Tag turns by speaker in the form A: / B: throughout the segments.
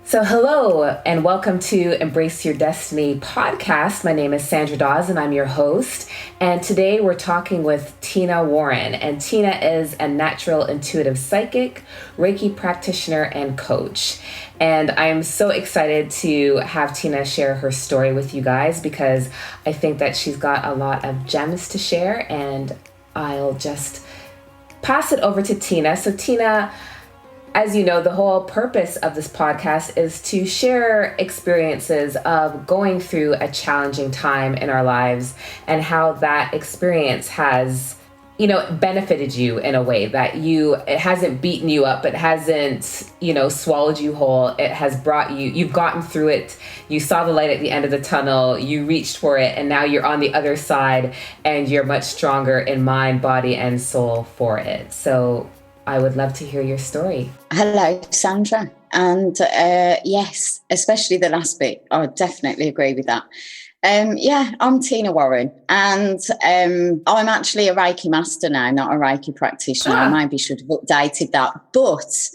A: So hello and welcome to Embrace Your Destiny podcast. My name is Sandra Dawes and I'm your host. And today we're talking with Tina Warren. And Tina is a natural intuitive psychic, Reiki practitioner, and coach. And I'm so excited to have Tina share her story with you guys because I think that she's got a lot of gems to share, and I'll just pass it over to Tina. So Tina, as you know, the whole purpose of this podcast is to share experiences of going through a challenging time in our lives and how that experience has, benefited you in a way that it hasn't beaten you up, it hasn't, swallowed you whole. It has brought you've gotten through it. You saw the light at the end of the tunnel, you reached for it, and now you're on the other side and you're much stronger in mind, body, and soul for it. So I would love to hear your story.
B: Hello, Sandra. And yes, especially the last bit, I would definitely agree with that. I'm Tina Warren, and I'm actually a Reiki Master now, not a Reiki practitioner. I maybe should have updated that. But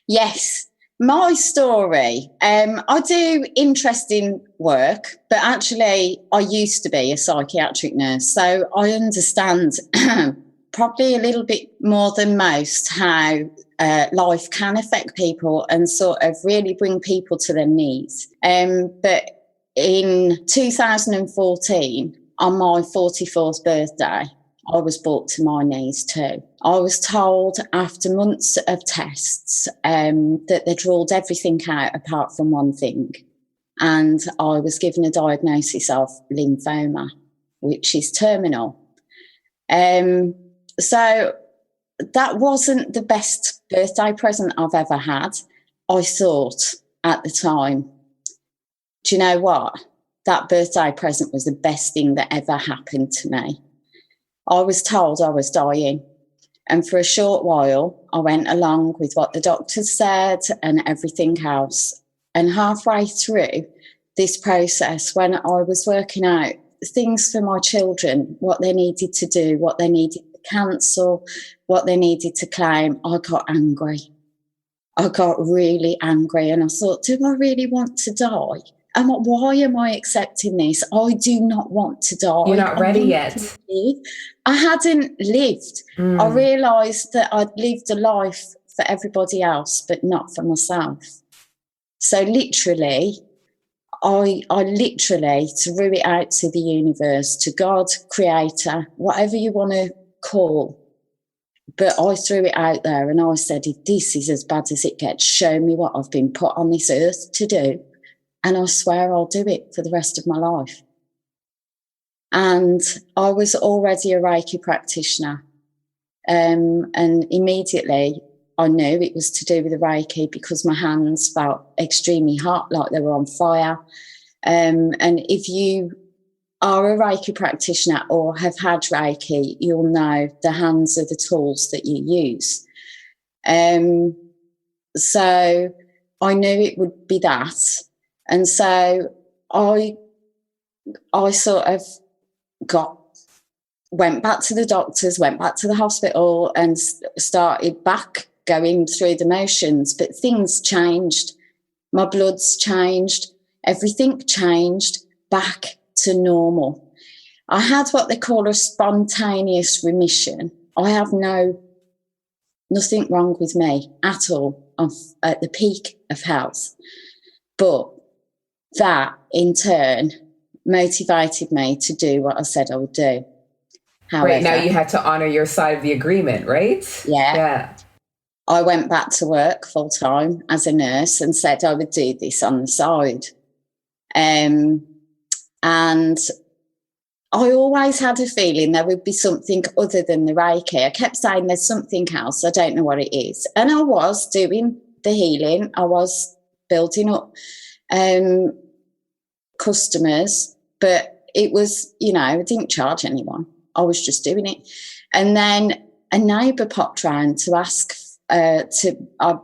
B: yes, my story, I do interesting work, but actually I used to be a psychiatric nurse, so I understand probably a little bit more than most how life can affect people and sort of really bring people to their knees. But in 2014, on my 44th birthday, I was brought to my knees too. I was told after months of tests that they'd ruled everything out apart from one thing. And I was given a diagnosis of lymphoma, which is terminal. So that wasn't the best birthday present I've ever had. I thought at the time, do you know what? That birthday present was the best thing that ever happened to me. I was told I was dying. And for a short while, I went along with what the doctors said and everything else. And halfway through this process, when I was working out things for my children, what they needed to do, what they needed cancel, what they needed to claim, I got angry. I got really angry, and I thought, do I really want to die? And why am I accepting this? I do not want to die.
A: You're not ready yet.
B: I hadn't lived. I realised that I'd lived a life for everybody else, but not for myself. So literally, I literally threw it out to the universe, to God, creator, whatever you want to call. But I threw it out there and I said, if this is as bad as it gets, show me what I've been put on this earth to do. And I swear I'll do it for the rest of my life. And I was already a Reiki practitioner. And immediately I knew it was to do with the Reiki because my hands felt extremely hot, like they were on fire. And if you are a Reiki practitioner or have had Reiki, you'll know the hands are the tools that you use. So I knew it would be that. And so I sort of went back to the doctors, went back to the hospital and started back going through the motions. But things changed. My blood's changed. Everything changed back to normal. I had what they call a spontaneous remission. I have nothing wrong with me at all. I'm at the peak of health. But that in turn motivated me to do what I said I would do. However,
A: right, now you had to honor your side of the agreement, right?
B: Yeah. I went back to work full time as a nurse and said I would do this on the side. And I always had a feeling there would be something other than the Reiki. I kept saying there's something else, I don't know what it is. And I was doing the healing. I was building up customers, but it was, I didn't charge anyone. I was just doing it. And then a neighbour popped round to ask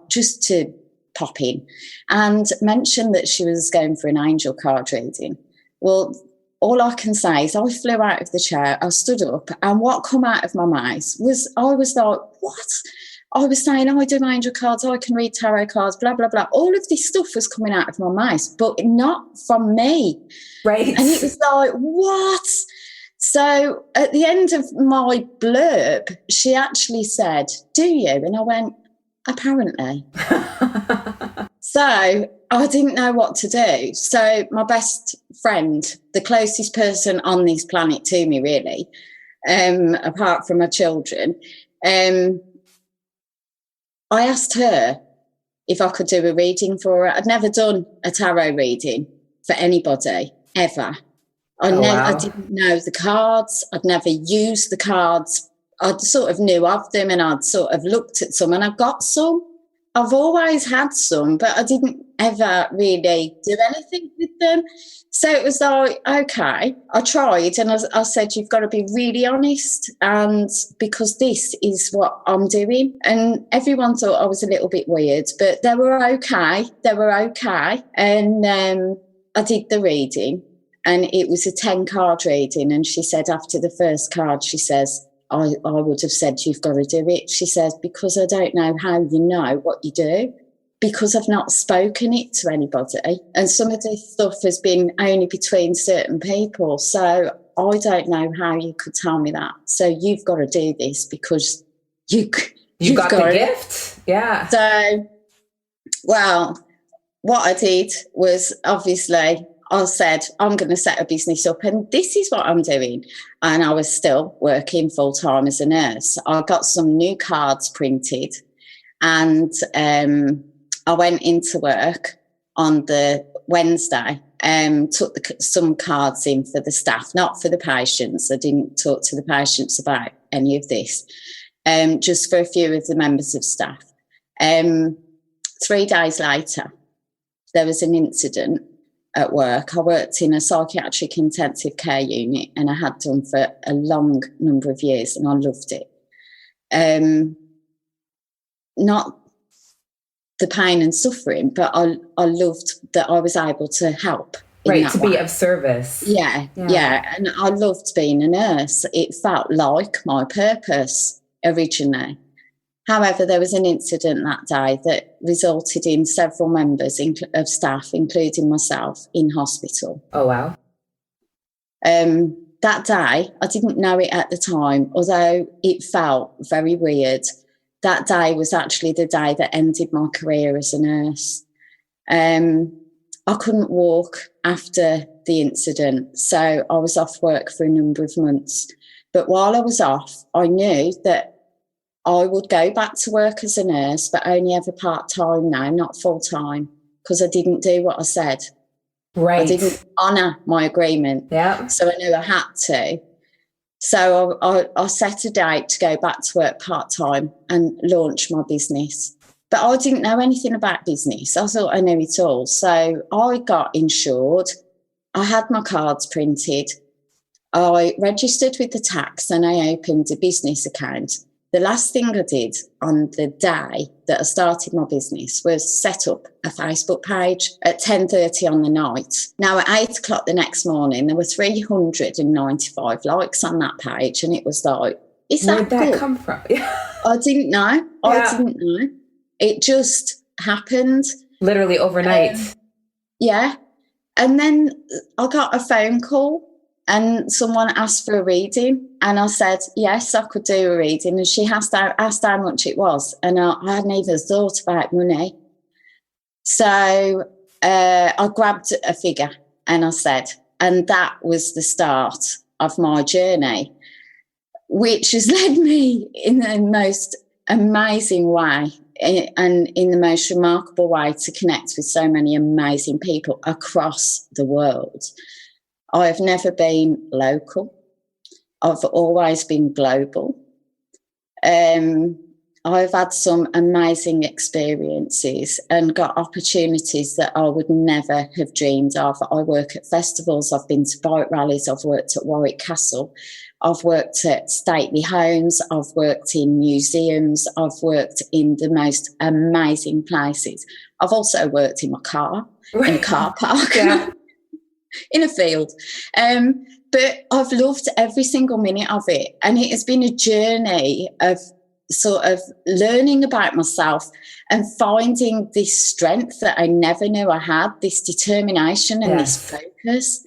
B: just to pop in and mention that she was going for an angel card reading. Well, all I can say is I flew out of the chair, I stood up, and what come out of my mouth was, I was like, what? I was saying, I do angel cards, I can read tarot cards, blah, blah, blah. All of this stuff was coming out of my mouth, but not from me.
A: Right.
B: And it was like, what? So at the end of my blurb, she actually said, do you? And I went, apparently. So I didn't know what to do. So my best friend, the closest person on this planet to me, really, apart from my children, I asked her if I could do a reading for her. I'd never done a tarot reading for anybody, ever. I didn't know the cards. I'd never used the cards. I sort of knew of them, and I'd sort of looked at some, and I've got some. I've always had some, but I didn't ever really do anything with them. So it was like, okay, I tried, and I said, you've got to be really honest, and because this is what I'm doing. And everyone thought I was a little bit weird, but they were okay. And I did the reading, and it was a 10-card reading. And she said, after the first card, she says, I would have said, you've got to do it. She says, because I don't know how you know what you do, because I've not spoken it to anybody. And some of this stuff has been only between certain people. So I don't know how you could tell me that. So you've got to do this because you've
A: got the gift. Yeah.
B: So, well, what I did was, obviously, I said, I'm going to set a business up, and this is what I'm doing. And I was still working full-time as a nurse. I got some new cards printed, and I went into work on the Wednesday, took some cards in for the staff, not for the patients. I didn't talk to the patients about any of this, just for a few of the members of staff. 3 days later, there was an incident at work. I worked in a psychiatric intensive care unit, and I had done for a long number of years, and I loved it. Not the pain and suffering, but I loved that I was able to help.
A: Right, to be of service.
B: Yeah. And I loved being a nurse. It felt like my purpose originally. However, there was an incident that day that resulted in several members of staff, including myself, in hospital.
A: Oh, wow.
B: That day, I didn't know it at the time, although it felt very weird. That day was actually the day that ended my career as a nurse. I couldn't walk after the incident, so I was off work for a number of months. But while I was off, I knew that I would go back to work as a nurse, but only ever part-time now, not full-time, because I didn't do what I said.
A: Right.
B: I didn't honour my agreement.
A: Yeah.
B: So I knew I had to. So I set a date to go back to work part-time and launch my business. But I didn't know anything about business. I thought I knew it all. So I got insured. I had my cards printed. I registered with the tax, and I opened a business account. The last thing I did on the day that I started my business was set up a Facebook page at 10:30 on the night. Now, at 8 o'clock the next morning, there were 395 likes on that page, and it was like, is that good?
A: Where'd that come from?
B: I didn't know. I didn't know. It just happened.
A: Literally overnight.
B: Yeah. And then I got a phone call, and someone asked for a reading, and I said, yes, I could do a reading. And she asked how much it was, and I hadn't even thought about money. So I grabbed a figure, and I said, and that was the start of my journey, which has led me in the most amazing way and in the most remarkable way to connect with so many amazing people across the world. I've never been local. I've always been global. I've had some amazing experiences and got opportunities that I would never have dreamed of. I work at festivals. I've been to bike rallies. I've worked at Warwick Castle. I've worked at stately homes. I've worked in museums. I've worked in the most amazing places. I've also worked in my car, in a car park. Yeah. In a field. But I've loved every single minute of it. And it has been a journey of sort of learning about myself and finding this strength that I never knew I had, this determination and this focus.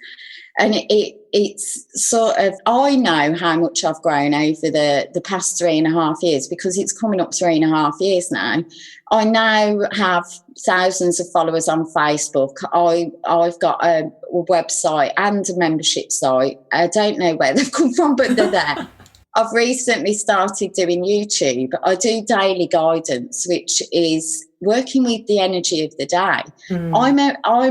B: And it's sort of, I know how much I've grown over the past 3.5 years, because it's coming up 3.5 years now. I now have thousands of followers on Facebook. I've got a website and a membership site. I don't know where they've come from, but they're there. I've recently started doing YouTube. I do daily guidance, which is working with the energy of the day. I'm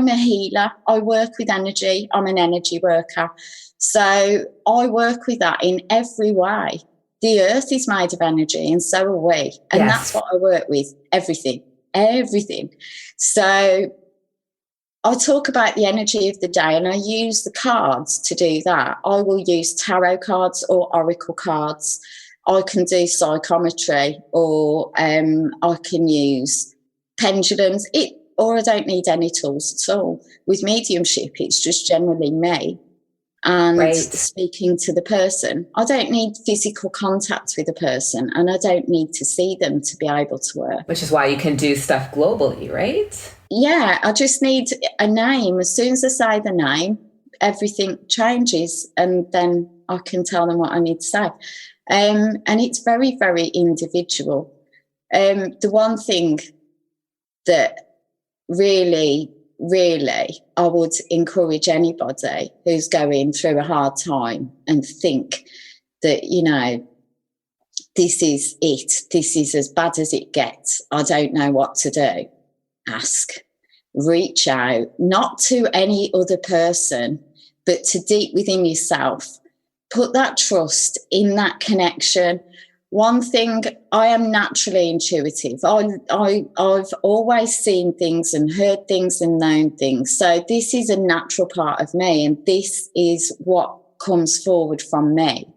B: a healer. I work with energy. I'm an energy worker. So I work with that in every way. The earth is made of energy, and so are we. And that's what I work with, everything. So I talk about the energy of the day, and I use the cards to do that. I will use tarot cards or oracle cards. I can do psychometry, or I can use pendulums, or I don't need any tools at all. With mediumship, it's just generally me and speaking to the person. I don't need physical contact with a person, and I don't need to see them to be able to work.
A: Which is why you can do stuff globally, right?
B: Yeah, I just need a name. As soon as I say the name, everything changes, and then I can tell them what I need to say. And it's very, very individual. The one thing that really I would encourage anybody who's going through a hard time and think that, you know, this is it. This is as bad as it gets. I don't know what to do. Ask. Reach out, not to any other person, but to deep within yourself. Put that trust in that connection. One thing, I am naturally intuitive. I've always seen things and heard things and known things. So this is a natural part of me, and this is what comes forward from me.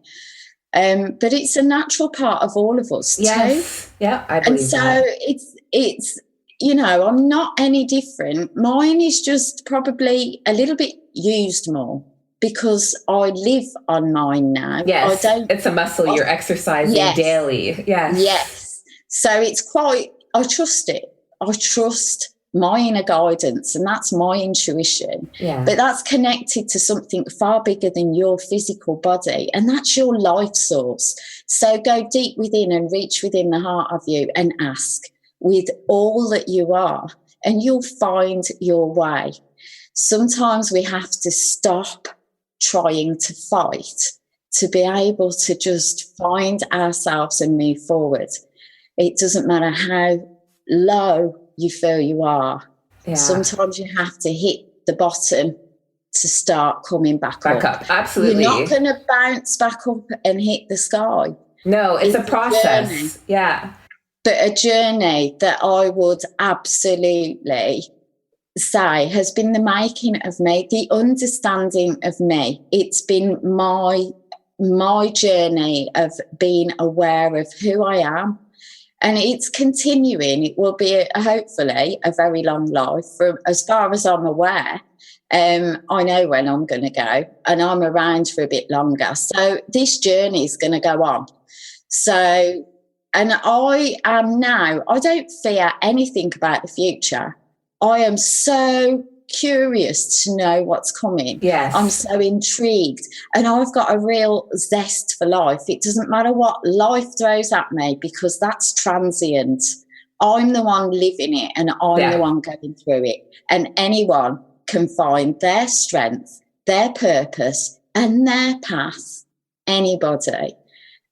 B: But it's a natural part of all of us too.
A: Yeah, I believe
B: and so
A: that.
B: it's you know, I'm not any different. Mine is just probably a little bit used more, because I live on mine now.
A: Yes, it's a muscle you're exercising daily.
B: Yes. So it's quite, I trust it. I trust my inner guidance, and that's my intuition.
A: Yeah.
B: But that's connected to something far bigger than your physical body, and that's your life source. So go deep within and reach within the heart of you and ask with all that you are, and you'll find your way. Sometimes we have to stop trying to fight to be able to just find ourselves and move forward. It doesn't matter how low you feel you are. Yeah. Sometimes you have to hit the bottom to start coming back up.
A: Absolutely.
B: You're not going to bounce back up and hit the sky.
A: No, it's a process. Yeah.
B: But a journey that I would absolutely say has been the making of me, the understanding of me. It's been my journey of being aware of who I am. And it's continuing. It will be, hopefully, a very long life. From as far as I'm aware, I know when I'm going to go, and I'm around for a bit longer. So this journey is going to go on. So, and I am now, I don't fear anything about the future. I am so curious to know what's coming.
A: Yes.
B: I'm so intrigued, and I've got a real zest for life. It doesn't matter what life throws at me, because that's transient. I'm the one living it, and I'm the one going through it. And anyone can find their strength, their purpose, and their path. Anybody.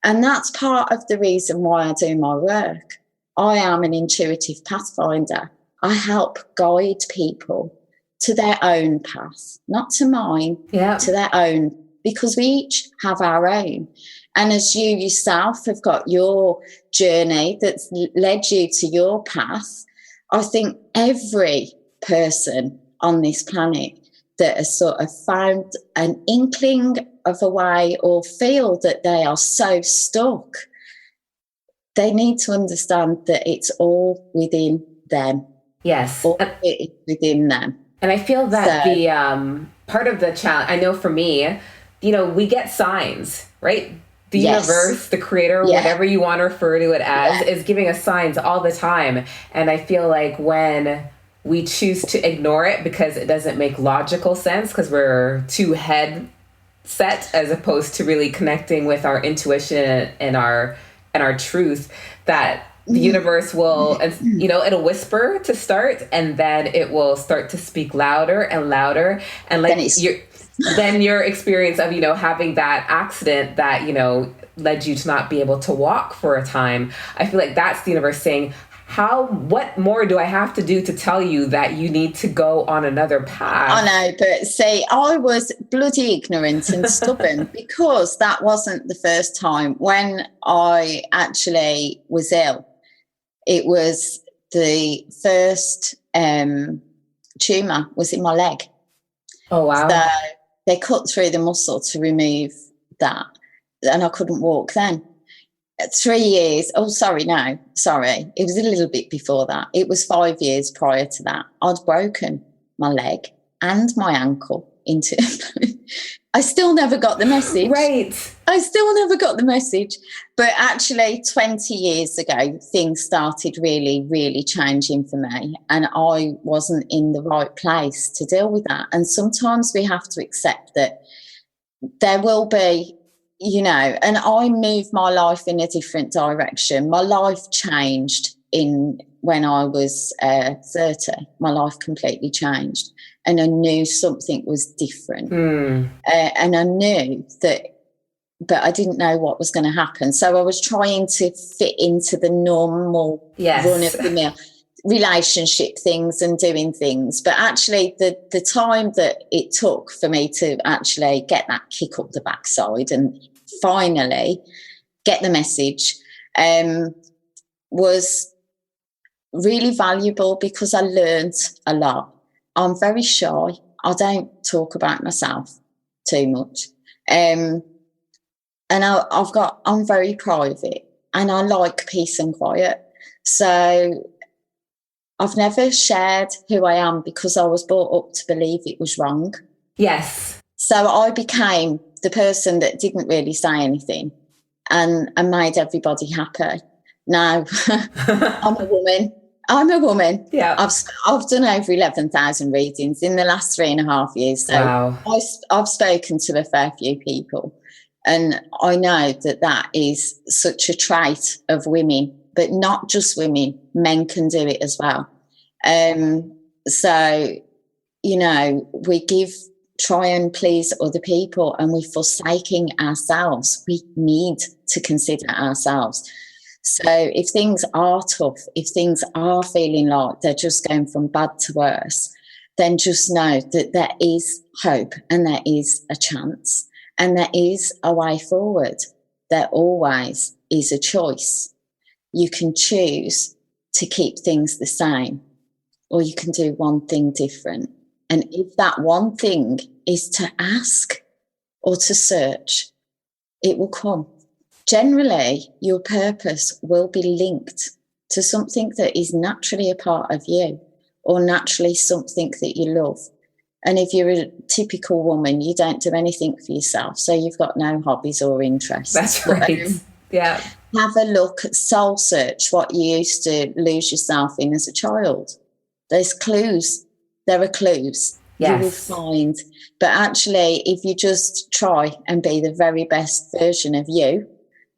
B: And that's part of the reason why I do my work. I am an intuitive pathfinder. I help guide people to their own path, not to mine, to their own, because we each have our own. And as you yourself have got your journey that's led you to your path, I think every person on this planet that has sort of found an inkling of a way, or feel that they are so stuck, they need to understand that it's all within them.
A: Yes.
B: All within them.
A: And I feel that the part of the challenge, I know for me, you know, we get signs, right? the universe, the creator, whatever you want to refer to it as, is giving us signs all the time. And I feel like when we choose to ignore it because it doesn't make logical sense, because we're too head set as opposed to really connecting with our intuition and our truth, that the universe will, you know, it'll whisper to start, and then it will start to speak louder and louder. And like then your experience of, you know, having that accident that, you know, led you to not be able to walk for a time, I feel like that's the universe saying, what more do I have to do to tell you that you need to go on another path?
B: I know, but see, I was bloody ignorant and stubborn because that wasn't the first time. When I actually was ill, it was the first tumour was in my leg.
A: Oh, wow.
B: So they cut through the muscle to remove that, and I couldn't walk then. 3 years, it was a little bit before that. It was 5 years prior to that. I'd broken my leg and my ankle into I still never got the message.
A: Right.
B: I still never got the message. But actually 20 years ago, things started really, really changing for me, and I wasn't in the right place to deal with that. And sometimes we have to accept that there will be, you know, and I moved my life in a different direction. My life changed when I was 30. My life completely changed, and I knew something was different. And I knew that, but I didn't know what was going to happen. So I was trying to fit into the normal run of the mill relationship things and doing things. But actually the time that it took for me to actually get that kick up the backside and finally get the message was really valuable, because I learned a lot. I'm very shy. I don't talk about myself too much. And I'm very private, and I like peace and quiet. So I've never shared who I am because I was brought up to believe it was wrong.
A: Yes.
B: So I became the person that didn't really say anything and made everybody happy. Now, I'm a woman.
A: Yeah.
B: I've done over 11,000 readings in the last 3.5 years. So
A: wow.
B: I've spoken to a fair few people, and I know that is such a trait of women, but not just women. Men can do it as well. So, you know, we try and please other people, and we're forsaking ourselves. We need to consider ourselves. So if things are tough, if things are feeling like they're just going from bad to worse, then just know that there is hope, and there is a chance, and there is a way forward. There always is a choice. You can choose to keep things the same, or you can do one thing different. And if that one thing is to ask or to search, it will come. Generally, your purpose will be linked to something that is naturally a part of you, or naturally something that you love. And if you're a typical woman, you don't do anything for yourself, so you've got no hobbies or interests.
A: That's right. Yeah.
B: Have a look, soul search what you used to lose yourself in as a child. There's clues. There are clues.
A: Yes.
B: You will find. But actually, if you just try and be the very best version of you,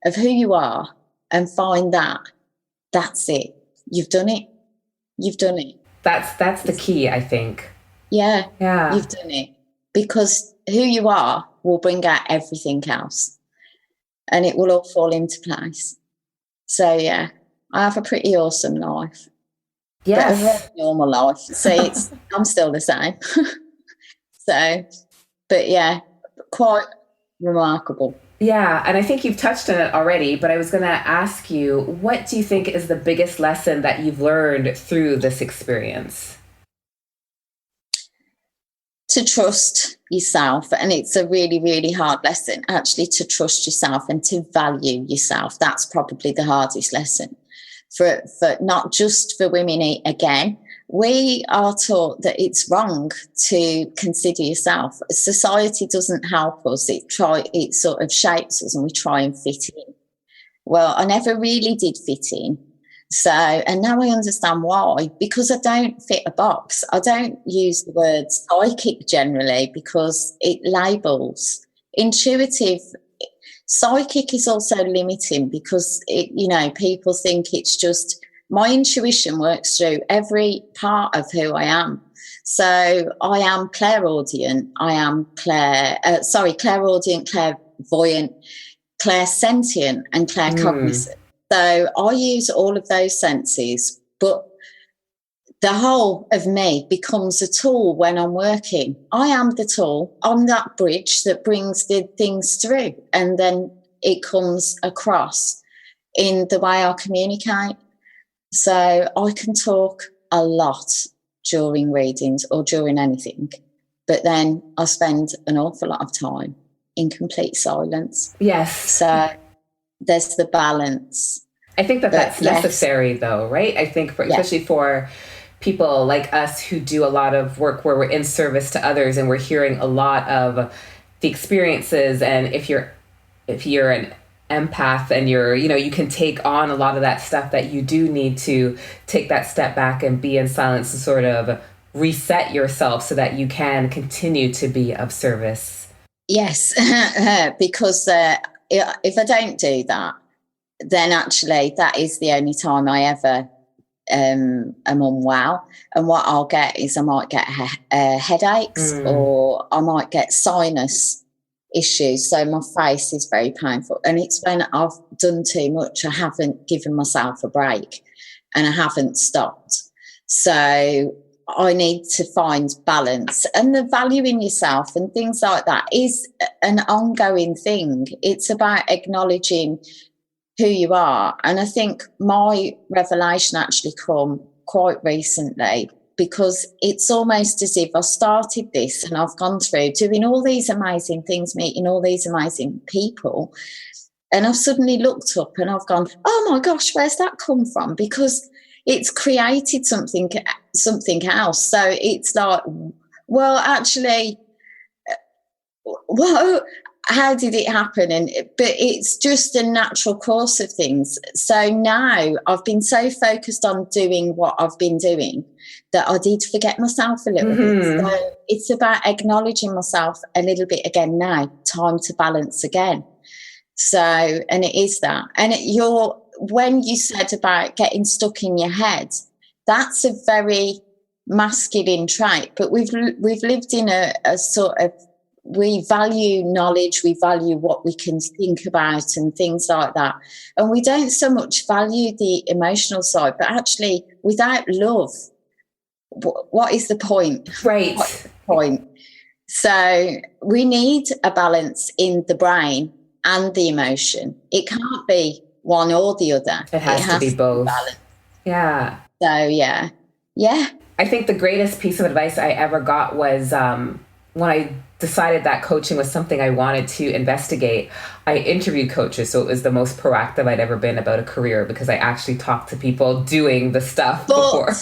B: of who you are, and find that's it. You've done it. You've done it.
A: That's the key, I think.
B: Yeah.
A: Yeah.
B: You've done it. Because who you are will bring out everything else, and it will all fall into place. So, yeah, I have a pretty awesome life.
A: Yes.
B: But a very normal life. So I'm still the same. So, but yeah, quite remarkable.
A: Yeah, and I think you've touched on it already, but I was going to ask you, what do you think is the biggest lesson that you've learned through this experience?
B: To trust yourself. And it's a really, really hard lesson, actually, to trust yourself and to value yourself. That's probably the hardest lesson for not just for women again, we are taught that it's wrong to consider yourself. Society doesn't help us. It sort of shapes us and we try and fit in. Well, I never really did fit in. So, and now I understand why, because I don't fit a box. I don't use the word psychic generally because it labels. Intuitive, psychic is also limiting because people think it's just, my intuition works through every part of who I am. So I am clairaudient, clairaudient, clairvoyant, clairsentient and claircognizant. So I use all of those senses, but the whole of me becomes a tool when I'm working. I am the tool. I'm that bridge that brings the things through, and then it comes across in the way I communicate. So I can talk a lot during readings or during anything, but then I spend an awful lot of time in complete silence.
A: Yes.
B: So there's the balance.
A: I think that's necessary, though, right? I think especially for people like us who do a lot of work where we're in service to others and we're hearing a lot of the experiences. And if you're an empath and you can take on a lot of that stuff, that you do need to take that step back and be in silence to sort of reset yourself so that you can continue to be of service.
B: Yes, because if I don't do that, then actually that is the only time I ever am unwell. And what I'll get is I might get headaches or I might get sinus issues. So my face is very painful. And it's when I've done too much, I haven't given myself a break and I haven't stopped. So I need to find balance, and the value in yourself and things like that is an ongoing thing. It's about acknowledging who you are. And I think my revelation actually come quite recently, because it's almost as if I started this and I've gone through doing all these amazing things, meeting all these amazing people. And I've suddenly looked up and I've gone, oh my gosh, where's that come from? Because it's created something else. So it's like, well, actually, how did it happen? But it's just a natural course of things. So now I've been so focused on doing what I've been doing that I did forget myself a little bit. So it's about acknowledging myself a little bit again now, time to balance again. So, and it is that. And when you said about getting stuck in your head, that's a very masculine trait. But we've lived in a sort of, we value knowledge, we value what we can think about and things like that. And we don't so much value the emotional side. But actually, without love, what is the point?
A: Right.
B: What's the point? So we need a balance in the brain and the emotion. It can't be one or the other.
A: It has to be both. Yeah.
B: So, yeah.
A: I think the greatest piece of advice I ever got was when I decided that coaching was something I wanted to investigate. I interviewed coaches, so it was the most proactive I'd ever been about a career, because I actually talked to people doing the stuff before.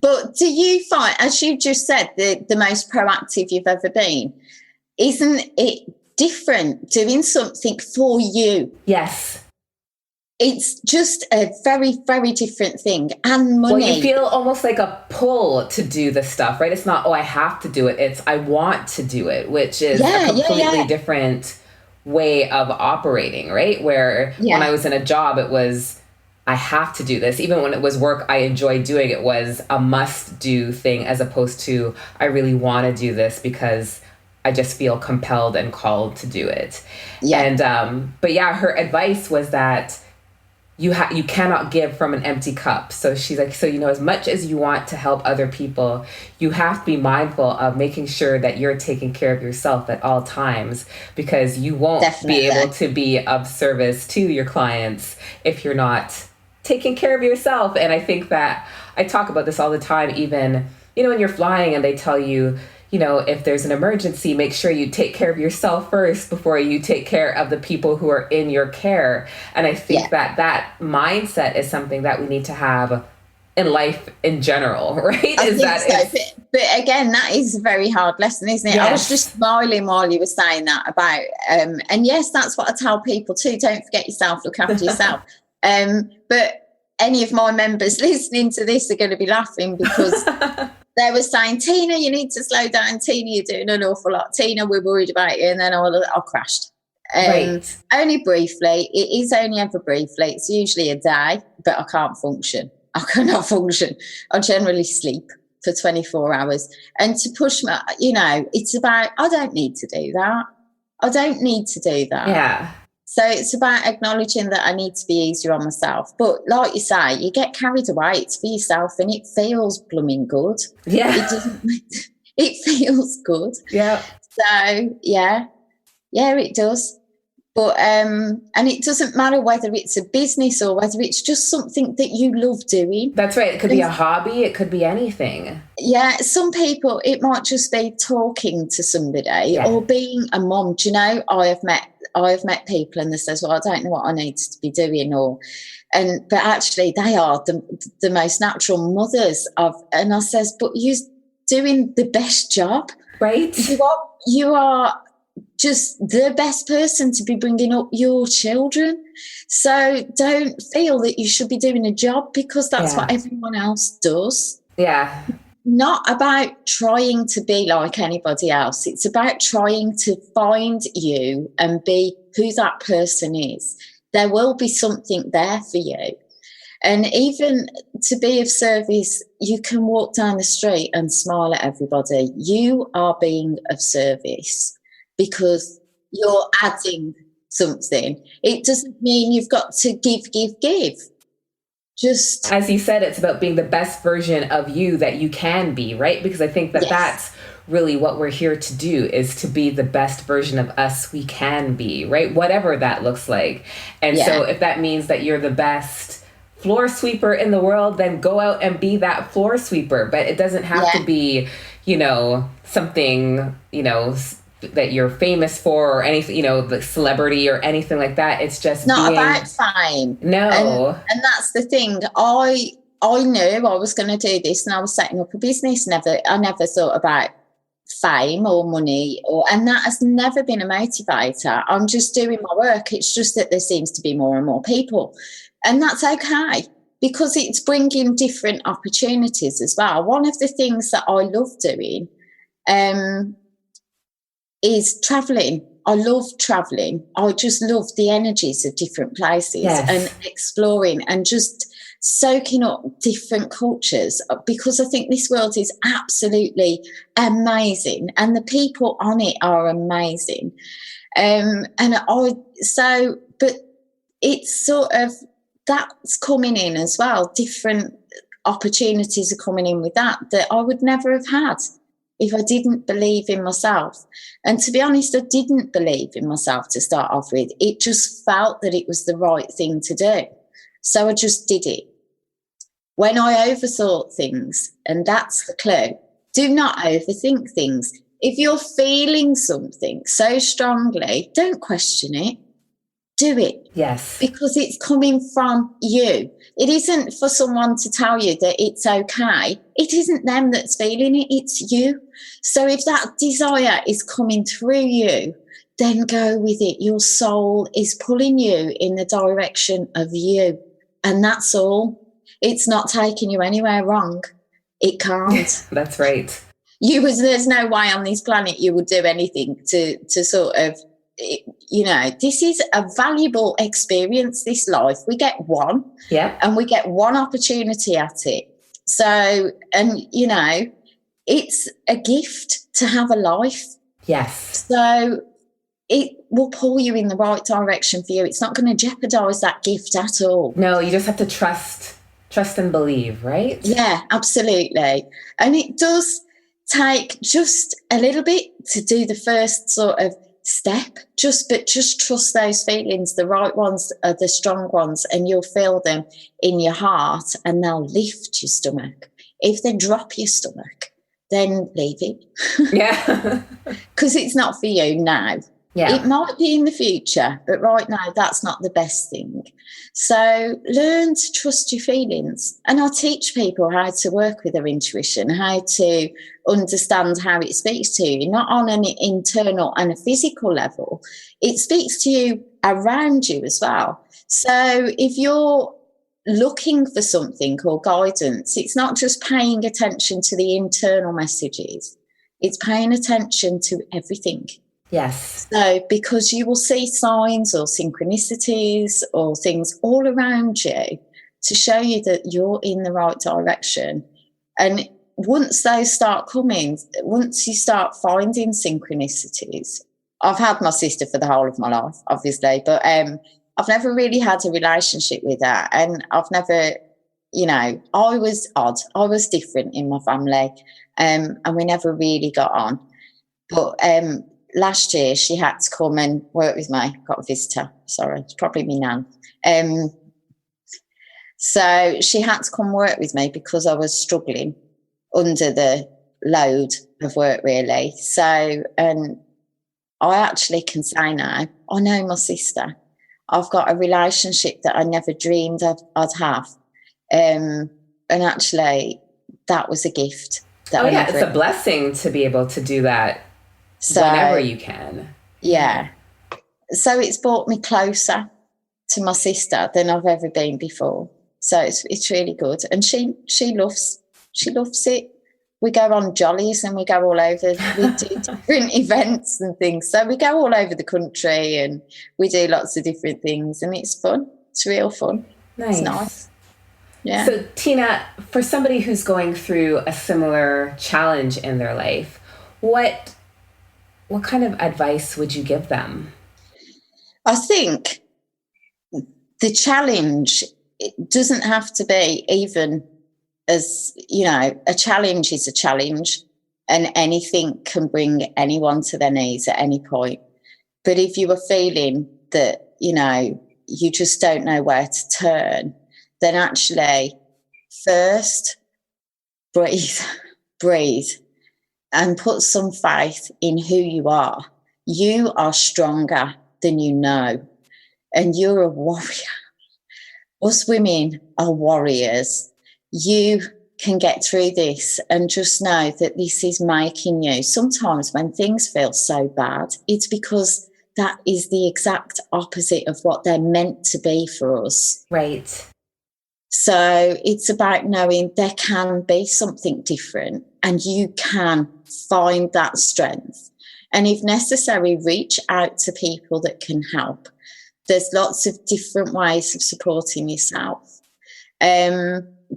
B: But do you find, as you just said, the most proactive you've ever been, isn't it different doing something for you?
A: Yes.
B: It's just a very, very different thing. And money.
A: Well, you feel almost like a pull to do the stuff, right? It's not, I have to do it. It's, I want to do it, which is a completely different way of operating, right? Where when I was in a job, it was, I have to do this. Even when it was work I enjoyed doing, it was a must-do thing, as opposed to, I really want to do this because I just feel compelled and called to do it. Yeah. And, but yeah, her advice was that you cannot give from an empty cup. So she's like, so, as much as you want to help other people, you have to be mindful of making sure that you're taking care of yourself at all times, because you won't be able to be of service to your clients if you're not taking care of yourself. And I think that I talk about this all the time, even, when you're flying and they tell you, if there's an emergency, make sure you take care of yourself first before you take care of the people who are in your care. And I think that mindset is something that we need to have in life in general, right?
B: I think so. But again, that is a very hard lesson, isn't it? Yes. I was just smiling while you were saying that about, and yes, that's what I tell people too. Don't forget yourself, look after yourself. But any of my members listening to this are going to be laughing because they were saying, Tina, you need to slow down. Tina, you're doing an awful lot. Tina, we're worried about you. And then I crashed.
A: Right.
B: Only briefly. It is only ever briefly. It's usually a day, but I can't function. I cannot function. I generally sleep for 24 hours. And to push my, it's about, I don't need to do that. I don't need to do that.
A: Yeah.
B: So it's about acknowledging that I need to be easier on myself. But like you say, you get carried away. It's for yourself and it feels blooming good.
A: Yeah.
B: It feels good.
A: Yeah.
B: So, yeah, it does. But, and it doesn't matter whether it's a business or whether it's just something that you love doing.
A: That's right. It could be a hobby. It could be anything. Yeah.
B: Some people, it might just be talking to somebody or being a mom. Do you know, I have met people and they says, well, I don't know what I need to be doing but actually they are the most natural mothers and I says, but you're doing the best job.
A: Right.
B: You are just the best person to be bringing up your children. So don't feel that you should be doing a job because that's what everyone else does.
A: Yeah.
B: Not about trying to be like anybody else. It's about trying to find you and be who that person is. There will be something there for you. And even to be of service, you can walk down the street and smile at everybody. You are being of service because you're adding something. It doesn't mean you've got to give. Just
A: as you said, it's about being the best version of you that you can be, right? Because I think that that's really what we're here to do, is to be the best version of us we can be, right? Whatever that looks like. And so if that means that you're the best floor sweeper in the world, then go out and be that floor sweeper. But it doesn't have to be, something, that you're famous for or anything, the celebrity or anything like that. It's just
B: not about fame.
A: No.
B: And that's the thing. I knew I was going to do this and I was setting up a business. I never thought about fame or money and that has never been a motivator. I'm just doing my work. It's just that there seems to be more and more people. And that's okay because it's bringing different opportunities as well. One of the things that I love doing is travelling. I love travelling. I just love the energies of different places and exploring and just soaking up different cultures because I think this world is absolutely amazing and the people on it are amazing. But it's sort of, that's coming in as well. Different opportunities are coming in with that I would never have had if I didn't believe in myself. And to be honest, I didn't believe in myself to start off with. It just felt that it was the right thing to do. So I just did it. When I overthought things, and that's the clue, do not overthink things. If you're feeling something so strongly, don't question it. Do it.
A: Yes.
B: Because it's coming from you. It isn't for someone to tell you that it's okay. It isn't them that's feeling it, it's you. So if that desire is coming through you, then go with it. Your soul is pulling you in the direction of you. And that's all. It's not taking you anywhere wrong. It can't.
A: That's right.
B: There's no way on this planet you would do anything to sort of, this is a valuable experience, this life. We get one.
A: Yeah.
B: And we get one opportunity at it. So, and, it's a gift to have a life.
A: Yes.
B: So it will pull you in the right direction for you. It's not going to jeopardise that gift at all.
A: No, you just have to trust and believe, right?
B: Yeah, absolutely. And it does take just a little bit to do the first sort of step, but just trust those feelings. The right ones are the strong ones, and you'll feel them in your heart and they'll lift your stomach. If they drop your stomach, then leave it.
A: Yeah.
B: Because it's not for you now.
A: Yeah.
B: It might be in the future, but right now that's not the best thing. So learn to trust your feelings. And I teach people how to work with their intuition, how to understand how it speaks to you, not on an internal and a physical level. It speaks to you around you as well. So if you're looking for something or guidance, it's not just paying attention to the internal messages, it's paying attention to everything.
A: Yes.
B: So, because you will see signs or synchronicities or things all around you to show you that you're in the right direction. And once those start coming, once you start finding synchronicities, I've had my sister for the whole of my life, obviously, but I've never really had a relationship with her. And I've never, I was odd. I was different in my family, and we never really got on. But last year, she had to come and work with me. Got a visitor. Sorry, it's probably me now. So she had to come work with me because I was struggling under the load of work, really. So, and I actually can say now, I know my sister. I've got a relationship that I never dreamed I'd have. And actually, that was a gift.
A: It's a blessing to be able to do that whenever you can.
B: Yeah. So it's brought me closer to my sister than I've ever been before. So it's really good. And she loves it. We go on jollies and we go all over. We do different events and things. So we go all over the country and we do lots of different things, and it's fun. It's real fun.
A: Nice.
B: It's nice. Yeah.
A: So Tina, for somebody who's going through a similar challenge in their life, what kind of advice would you give them?
B: I think the challenge, it doesn't have to be even as, a challenge is a challenge, and anything can bring anyone to their knees at any point. But if you are feeling that, you just don't know where to turn, then actually first breathe and put some faith in who you are. You are stronger than you know, and you're a warrior. Us women are warriors. You can get through this, and just know that this is making you. Sometimes when things feel so bad, it's because that is the exact opposite of what they're meant to be for us.
A: Right.
B: So it's about knowing there can be something different, and you can find that strength. And if necessary, reach out to people that can help. There's lots of different ways of supporting yourself.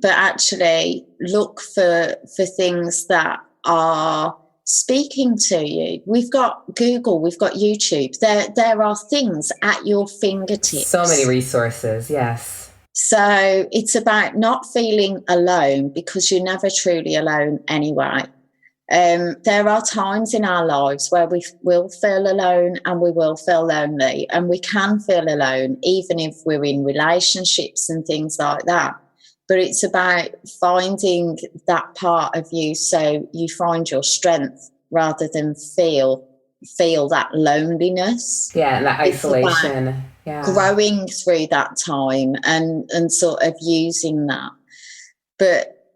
B: But actually look for things that are speaking to you. We've got Google, we've got YouTube. There are things at your fingertips.
A: So many resources, yes.
B: So it's about not feeling alone, because you're never truly alone anyway. There are times in our lives where we will feel alone and we will feel lonely, and we can feel alone even if we're in relationships and things like that. But it's about finding that part of you so you find your strength rather than feel that loneliness.
A: Yeah, and that isolation. Yeah.
B: Growing through that time and sort of using that. But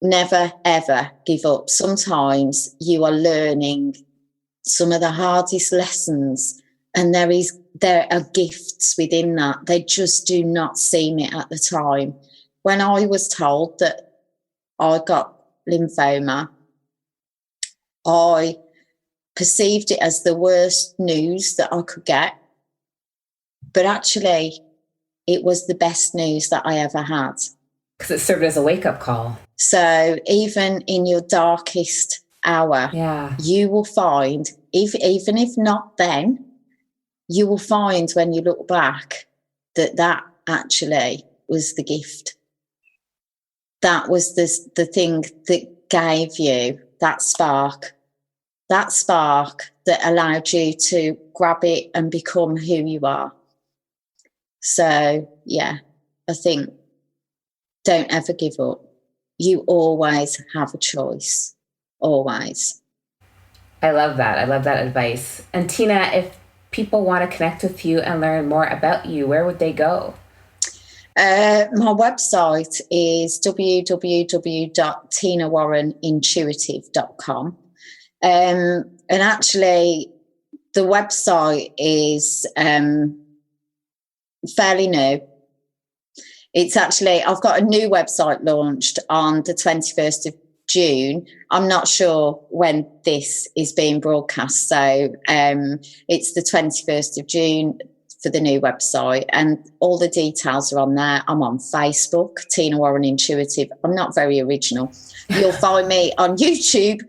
B: never, ever give up. Sometimes you are learning some of the hardest lessons, and there are gifts within that. They just do not seem it at the time. When I was told that I got lymphoma, I perceived it as the worst news that I could get. But actually, it was the best news that I ever had.
A: Because it served as a wake-up call.
B: So even in your darkest hour, you will find, even if not then, you will find when you look back that actually was the gift. That was the thing that gave you that spark that allowed you to grab it and become who you are. So, yeah, I think don't ever give up. You always have a choice, always.
A: I love that. I love that advice. And Tina, if people want to connect with you and learn more about you, where would they go?
B: My website is www.tinawarrenintuitive.com. And actually, the website is fairly new. It's actually, I've got a new website launched on the 21st of June. I'm not sure when this is being broadcast. So it's the 21st of June for the new website, and all the details are on there. I'm on Facebook, Tina Warren Intuitive. I'm not very original. You'll find me on YouTube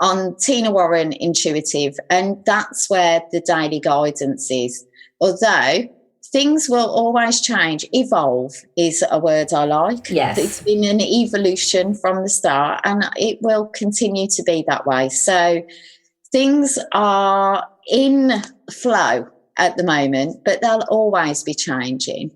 B: on Tina Warren Intuitive, and that's where the daily guidance is. Although things will always change. Evolve is a word I like.
A: Yes.
B: It's been an evolution from the start, and it will continue to be that way. So things are in flow at the moment, but they'll always be changing.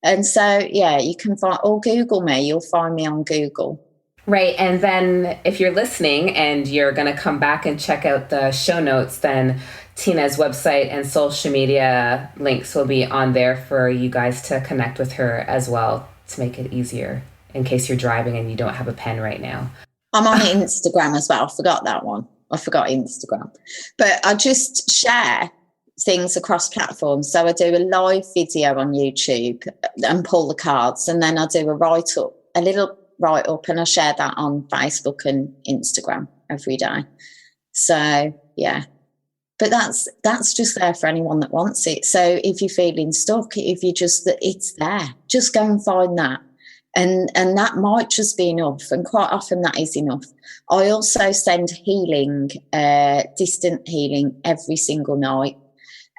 B: And so, yeah, you can find, or Google me, you'll find me on Google.
A: Right. And then if you're listening and you're going to come back and check out the show notes, then Tina's website and social media links will be on there for you guys to connect with her as well, to make it easier in case you're driving and you don't have a pen right now.
B: I'm on Instagram as well. I forgot that one. I forgot Instagram. But I just share things across platforms. So I do a live video on YouTube and pull the cards, and then I do a little write-up, and I share that on Facebook and Instagram every day. So, yeah. But that's just there for anyone that wants it. So if you're feeling stuck, it's there. Just go and find that. And that might just be enough. And quite often that is enough. I also send healing, distant healing every single night.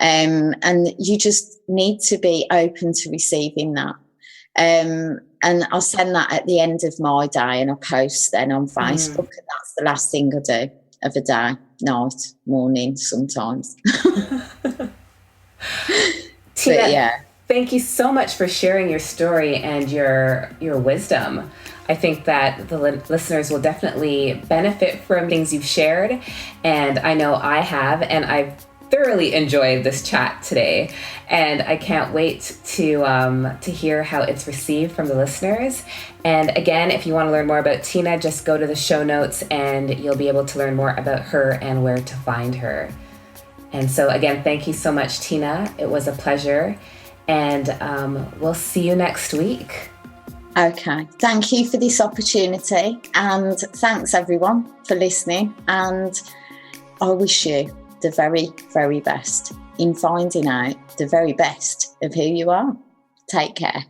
B: And you just need to be open to receiving that. And I send that at the end of my day, and I post then on Facebook. And that's the last thing I do of a day, night, morning, sometimes.
A: Tina,
B: yeah.
A: Thank you so much for sharing your story and your wisdom. I think that the listeners will definitely benefit from things you've shared, and I know I have, and I've thoroughly enjoyed this chat today, and I can't wait to hear how it's received from the listeners. And again, if you want to learn more about Tina, just go to the show notes and you'll be able to learn more about her and where to find her. And so again, thank you so much, Tina. It was a pleasure, and we'll see you next week.
B: Okay, thank you for this opportunity, and thanks everyone for listening, and I wish you the very, very best in finding out the very best of who you are. Take care.